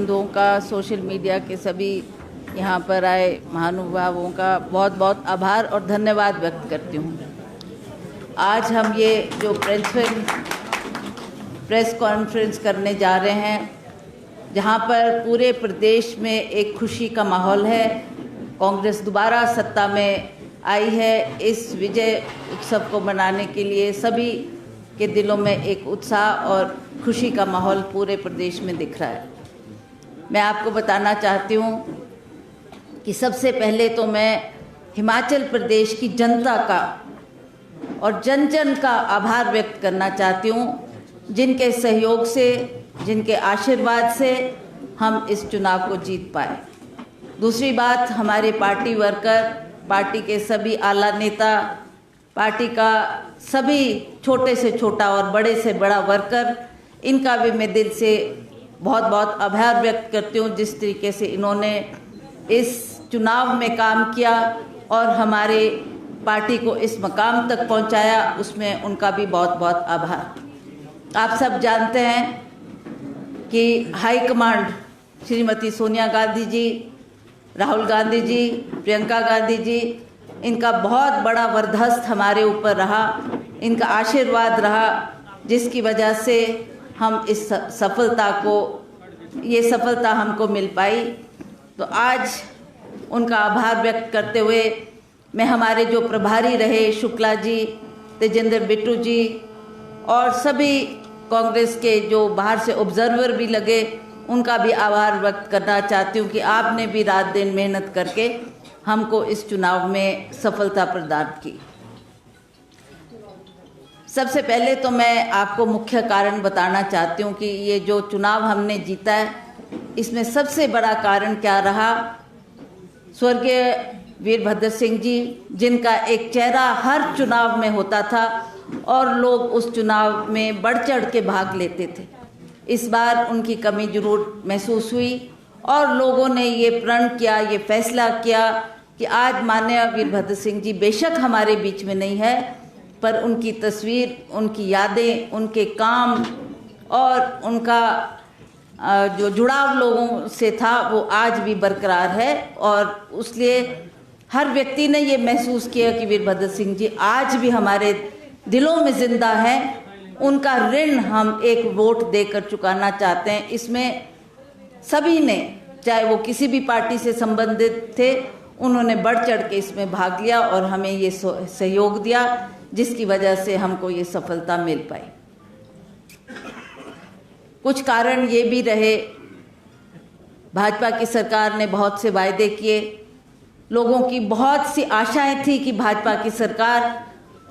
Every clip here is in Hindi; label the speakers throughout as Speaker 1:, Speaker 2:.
Speaker 1: बंधुओं का, सोशल मीडिया के सभी यहाँ पर आए महानुभावों का बहुत बहुत आभार और धन्यवाद व्यक्त करती हूँ। आज हम ये जो प्रेस कॉन्फ्रेंस करने जा रहे हैं, जहाँ पर पूरे प्रदेश में एक खुशी का माहौल है। कांग्रेस दोबारा सत्ता में आई है। इस विजय उत्सव को मनाने के लिए सभी के दिलों में एक उत्साह और खुशी का माहौल पूरे प्रदेश में दिख रहा है। मैं आपको बताना चाहती हूँ कि सबसे पहले तो मैं हिमाचल प्रदेश की जनता का और जन जन का आभार व्यक्त करना चाहती हूँ, जिनके सहयोग से, जिनके आशीर्वाद से हम इस चुनाव को जीत पाए। दूसरी बात, हमारे पार्टी वर्कर, पार्टी के सभी आला नेता, पार्टी का सभी छोटे से छोटा और बड़े से बड़ा वर्कर, इनका भी मैं दिल से बहुत बहुत आभार व्यक्त करती हूँ। जिस तरीके से इन्होंने इस चुनाव में काम किया और हमारे पार्टी को इस मकाम तक पहुँचाया, उसमें उनका भी बहुत बहुत आभार। आप सब जानते हैं कि हाईकमांड श्रीमती सोनिया गांधी जी, राहुल गांधी जी, प्रियंका गांधी जी, इनका बहुत बड़ा वरदहस्त हमारे ऊपर रहा, इनका आशीर्वाद रहा, जिसकी वजह से हम इस ये सफलता हमको मिल पाई। तो आज उनका आभार व्यक्त करते हुए मैं हमारे जो प्रभारी रहे, शुक्ला जी, तेजेंद्र बिट्टू जी और सभी कांग्रेस के जो बाहर से ऑब्जर्वर भी लगे, उनका भी आभार व्यक्त करना चाहती हूँ कि आपने भी रात दिन मेहनत करके हमको इस चुनाव में सफलता प्रदान की। सबसे पहले तो मैं आपको मुख्य कारण बताना चाहती हूँ कि ये जो चुनाव हमने जीता है, इसमें सबसे बड़ा कारण क्या रहा। स्वर्गीय वीरभद्र सिंह जी, जिनका एक चेहरा हर चुनाव में होता था और लोग उस चुनाव में बढ़ चढ़ के भाग लेते थे। इस बार उनकी कमी जरूर महसूस हुई और लोगों ने ये प्रण किया, ये फैसला किया कि आज माननीय वीरभद्र सिंह जी बेशक हमारे बीच में नहीं है, पर उनकी तस्वीर, उनकी यादें, उनके काम और उनका जो जुड़ाव लोगों से था वो आज भी बरकरार है। और इसलिए हर व्यक्ति ने ये महसूस किया कि वीरभद्र सिंह जी आज भी हमारे दिलों में जिंदा हैं। उनका ऋण हम एक वोट देकर चुकाना चाहते हैं। इसमें सभी ने, चाहे वो किसी भी पार्टी से संबंधित थे, उन्होंने बढ़ चढ़ के इसमें भाग लिया और हमें ये सहयोग दिया, जिसकी वजह से हमको ये सफलता मिल पाई। कुछ कारण ये भी रहे, भाजपा की सरकार ने बहुत से वायदे किए, लोगों की बहुत सी आशाएं थी कि भाजपा की सरकार,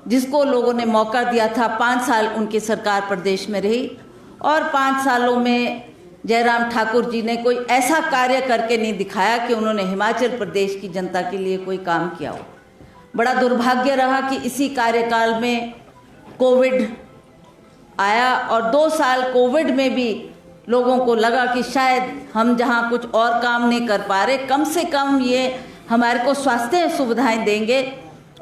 Speaker 1: जिसको लोगों ने मौका दिया था, 5 साल उनकी सरकार प्रदेश में रही और 5 सालों में जयराम ठाकुर जी ने कोई ऐसा कार्य करके नहीं दिखाया कि उन्होंने हिमाचल प्रदेश की जनता के लिए कोई काम किया हो। बड़ा दुर्भाग्य रहा कि इसी कार्यकाल में कोविड आया और 2 साल कोविड में भी लोगों को लगा कि शायद हम जहां कुछ और काम नहीं कर पा रहे, कम से कम ये हमारे को स्वास्थ्य सुविधाएं देंगे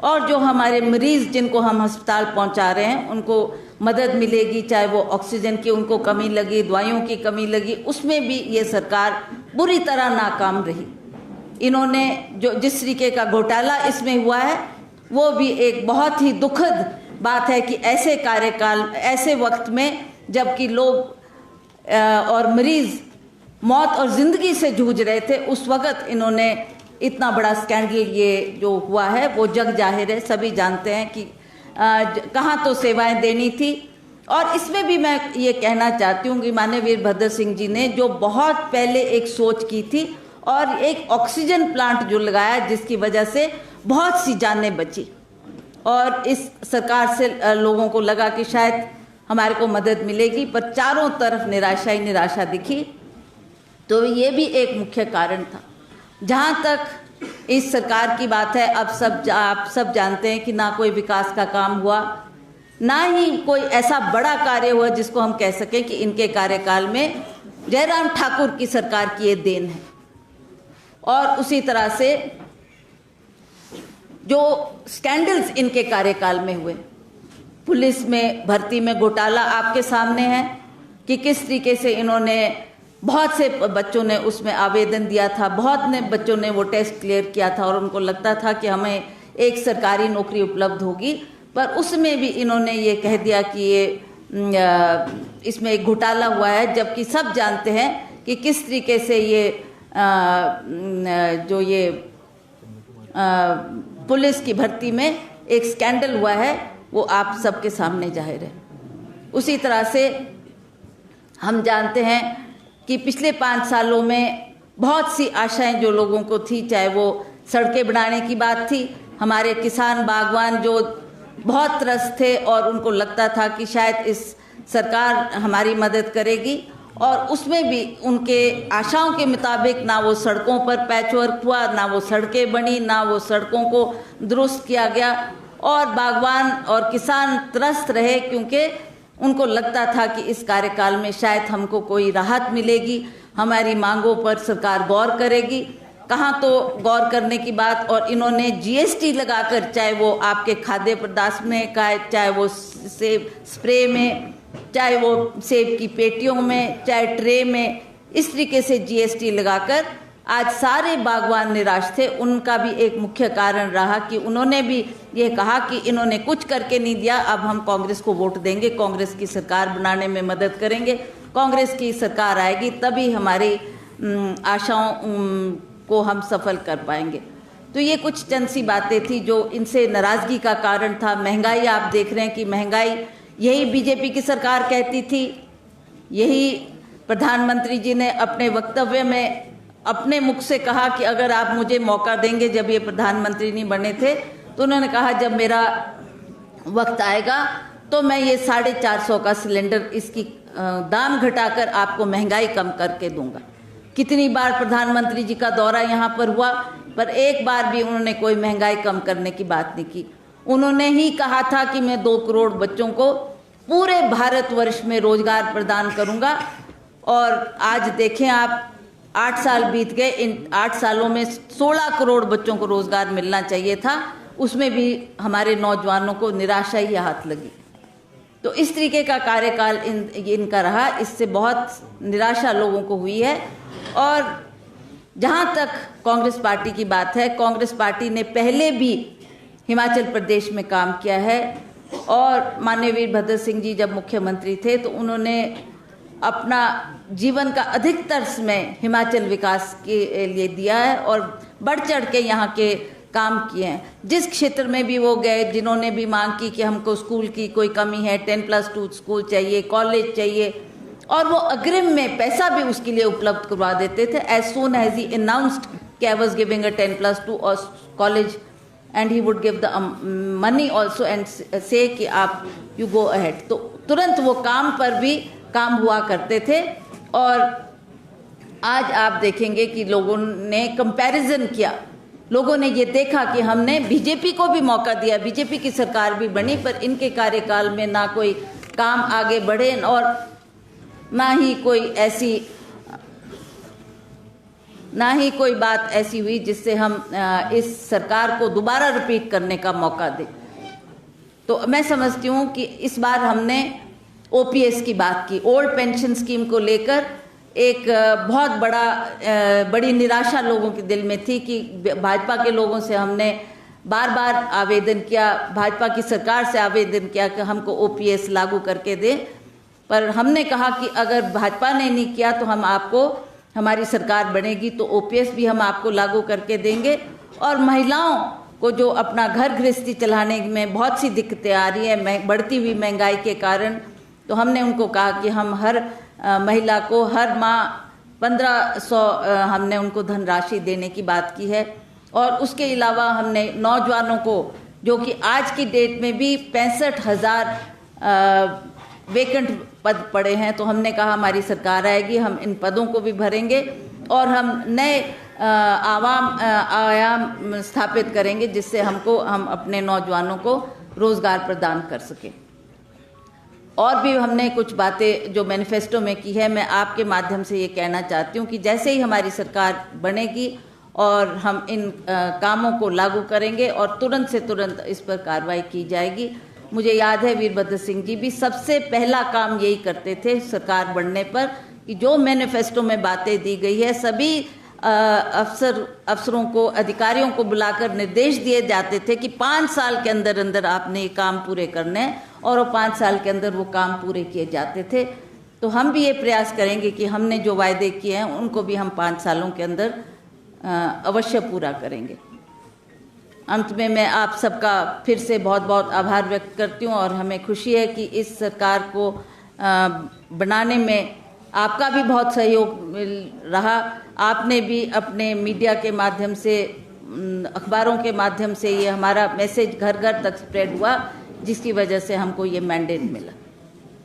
Speaker 1: और जो हमारे मरीज़ जिनको हम अस्पताल पहुंचा रहे हैं उनको मदद मिलेगी। चाहे वो ऑक्सीजन की उनको कमी लगी, दवाइयों की कमी लगी, उसमें भी ये सरकार बुरी तरह नाकाम रही। इन्होंने जो जिस तरीके का घोटाला इसमें हुआ है, वो भी एक बहुत ही दुखद बात है कि ऐसे कार्यकाल, ऐसे वक्त में जबकि लोग और मरीज़ मौत और ज़िंदगी से जूझ रहे थे, उस वक्त इन्होंने इतना बड़ा स्कैंडल ये जो हुआ है वो जग जाहिर है, सभी जानते हैं कि कहाँ तो सेवाएं देनी थी। और इसमें भी मैं ये कहना चाहती हूँ कि माननीय वीरभद्र सिंह जी ने जो बहुत पहले एक सोच की थी और एक ऑक्सीजन प्लांट जो लगाया, जिसकी वजह से बहुत सी जानें बची और इस सरकार से लोगों को लगा कि शायद हमारे को मदद मिलेगी, पर चारों तरफ निराशा ही निराशा दिखी। तो ये भी एक मुख्य कारण था। जहाँ तक इस सरकार की बात है, अब आप सब जानते हैं कि ना कोई विकास का काम हुआ, ना ही कोई ऐसा बड़ा कार्य हुआ जिसको हम कह सकें कि इनके कार्यकाल में जयराम ठाकुर की सरकार की ये देन है। और उसी तरह से जो स्कैंडल्स इनके कार्यकाल में हुए, पुलिस में भर्ती में घोटाला आपके सामने है कि किस तरीके से इन्होंने बहुत से बच्चों ने उसमें आवेदन दिया था, बहुत ने बच्चों ने वो टेस्ट क्लियर किया था और उनको लगता था कि हमें एक सरकारी नौकरी उपलब्ध होगी, पर उसमें भी इन्होंने ये कह दिया कि ये इसमें एक घोटाला हुआ है, जबकि सब जानते हैं कि किस तरीके से ये जो ये पुलिस की भर्ती में एक स्कैंडल हुआ है वो आप सबके सामने जाहिर है। उसी तरह से हम जानते हैं कि पिछले 5 सालों में बहुत सी आशाएं जो लोगों को थी, चाहे वो सड़कें बनाने की बात थी, हमारे किसान बागवान जो बहुत त्रस्त थे और उनको लगता था कि शायद इस सरकार हमारी मदद करेगी, और उसमें भी उनके आशाओं के मुताबिक ना वो सड़कों पर पैचवर्क हुआ, ना वो सड़कें बनी, ना वो सड़कों को दुरुस्त किया गया, और बागवान और किसान त्रस्त रहे क्योंकि उनको लगता था कि इस कार्यकाल में शायद हमको कोई राहत मिलेगी, हमारी मांगों पर सरकार गौर करेगी। कहाँ तो गौर करने की बात, और इन्होंने जीएसटी लगाकर, चाहे वो आपके खाद्य पदार्थ में का, चाहे वो सेब स्प्रे में, चाहे वो सेब की पेटियों में, चाहे ट्रे में, इस तरीके से जीएसटी लगाकर आज सारे बागवान निराश थे। उनका भी एक मुख्य कारण रहा कि उन्होंने भी ये कहा कि इन्होंने कुछ करके नहीं दिया, अब हम कांग्रेस को वोट देंगे, कांग्रेस की सरकार बनाने में मदद करेंगे, कांग्रेस की सरकार आएगी तभी हमारी आशाओं को हम सफल कर पाएंगे। तो ये कुछ चंद सी बातें थी जो इनसे नाराज़गी का कारण था। महंगाई आप देख रहे हैं कि महंगाई यही बीजेपी की सरकार कहती थी, यही प्रधानमंत्री जी ने अपने वक्तव्य में अपने मुख से कहा कि अगर आप मुझे मौका देंगे, जब ये प्रधानमंत्री नहीं बने थे तो उन्होंने कहा जब मेरा वक्त आएगा तो मैं ये 450 का सिलेंडर, इसकी दाम घटाकर आपको महंगाई कम करके दूंगा। कितनी बार प्रधानमंत्री जी का दौरा यहाँ पर हुआ, पर एक बार भी उन्होंने कोई महंगाई कम करने की बात नहीं की। उन्होंने ही कहा था कि मैं 2 करोड़ बच्चों को पूरे भारतवर्ष में रोजगार प्रदान करूंगा, और आज देखें आप 8 साल बीत गए, इन 8 सालों में 16 करोड़ बच्चों को रोजगार मिलना चाहिए था, उसमें भी हमारे नौजवानों को निराशा ही हाथ लगी। तो इस तरीके का कार्यकाल इनका रहा, इससे बहुत निराशा लोगों को हुई है। और जहाँ तक कांग्रेस पार्टी की बात है, कांग्रेस पार्टी ने पहले भी हिमाचल प्रदेश में काम किया है, और माननीय वीरभद्र सिंह जी जब मुख्यमंत्री थे तो उन्होंने अपना जीवन का अधिकतर समय हिमाचल विकास के लिए दिया है और बढ़ चढ़ के यहाँ के काम किए हैं। जिस क्षेत्र में भी वो गए, जिन्होंने भी मांग की कि हमको स्कूल की कोई कमी है, 10+2 स्कूल चाहिए, कॉलेज चाहिए, और वो अग्रिम में पैसा भी उसके लिए उपलब्ध करवा देते थे। As soon as he announced कि आई वाज गिविंग अ 10+2 और college, and he would give the money also and say कि आप यू गो अहेड, तो तुरंत वो काम पर भी काम हुआ करते थे। और आज आप देखेंगे कि लोगों ने कंपैरिजन किया, लोगों ने ये देखा कि हमने बीजेपी को भी मौका दिया, बीजेपी की सरकार भी बनी, पर इनके कार्यकाल में ना कोई काम आगे बढ़े और ना ही कोई बात ऐसी हुई जिससे हम इस सरकार को दोबारा रिपीट करने का मौका दें। तो मैं समझती हूँ कि इस बार हमने ओपीएस की बात की, ओल्ड पेंशन स्कीम को लेकर एक बहुत बड़ी निराशा लोगों के दिल में थी कि भाजपा के लोगों से हमने बार बार आवेदन किया, भाजपा की सरकार से आवेदन किया कि हमको ओपीएस लागू करके दें, पर हमने कहा कि अगर भाजपा ने नहीं किया तो हम आपको, हमारी सरकार बनेगी तो ओपीएस भी हम आपको लागू करके देंगे। और महिलाओं को जो अपना घर गृहस्थी चलाने में बहुत सी दिक्कतें आ रही है बढ़ती हुई महंगाई के कारण, तो हमने उनको कहा कि हम हर महिला को हर माह 1500 हमने उनको धनराशि देने की बात की है। और उसके अलावा हमने नौजवानों को, जो कि आज की डेट में भी 65,000 वेकेंट पद पड़े हैं, तो हमने कहा हमारी सरकार आएगी, हम इन पदों को भी भरेंगे और हम नए आयाम स्थापित करेंगे जिससे हम अपने नौजवानों को रोजगार प्रदान कर सकें। और भी हमने कुछ बातें जो मैनिफेस्टो में की है, मैं आपके माध्यम से ये कहना चाहती हूँ कि जैसे ही हमारी सरकार बनेगी और हम इन कामों को लागू करेंगे और तुरंत से तुरंत इस पर कार्रवाई की जाएगी। मुझे याद है वीरभद्र सिंह जी भी सबसे पहला काम यही करते थे सरकार बनने पर कि जो मैनिफेस्टो में बातें दी गई है, सभी अफसरों को, अधिकारियों को बुलाकर निर्देश दिए जाते थे कि 5 साल के अंदर अंदर आपने ये काम पूरे करने हैं, और वो 5 साल के अंदर वो काम पूरे किए जाते थे। तो हम भी ये प्रयास करेंगे कि हमने जो वायदे किए हैं उनको भी हम 5 सालों के अंदर अवश्य पूरा करेंगे। अंत में मैं आप सबका फिर से बहुत बहुत आभार व्यक्त करती हूँ, और हमें खुशी है कि इस सरकार को बनाने में आपका भी बहुत सहयोग रहा। आपने भी अपने मीडिया के माध्यम से, अखबारों के माध्यम से ये हमारा मैसेज घर घर तक स्प्रेड हुआ, जिसकी वजह से हमको ये मैंडेट मिला।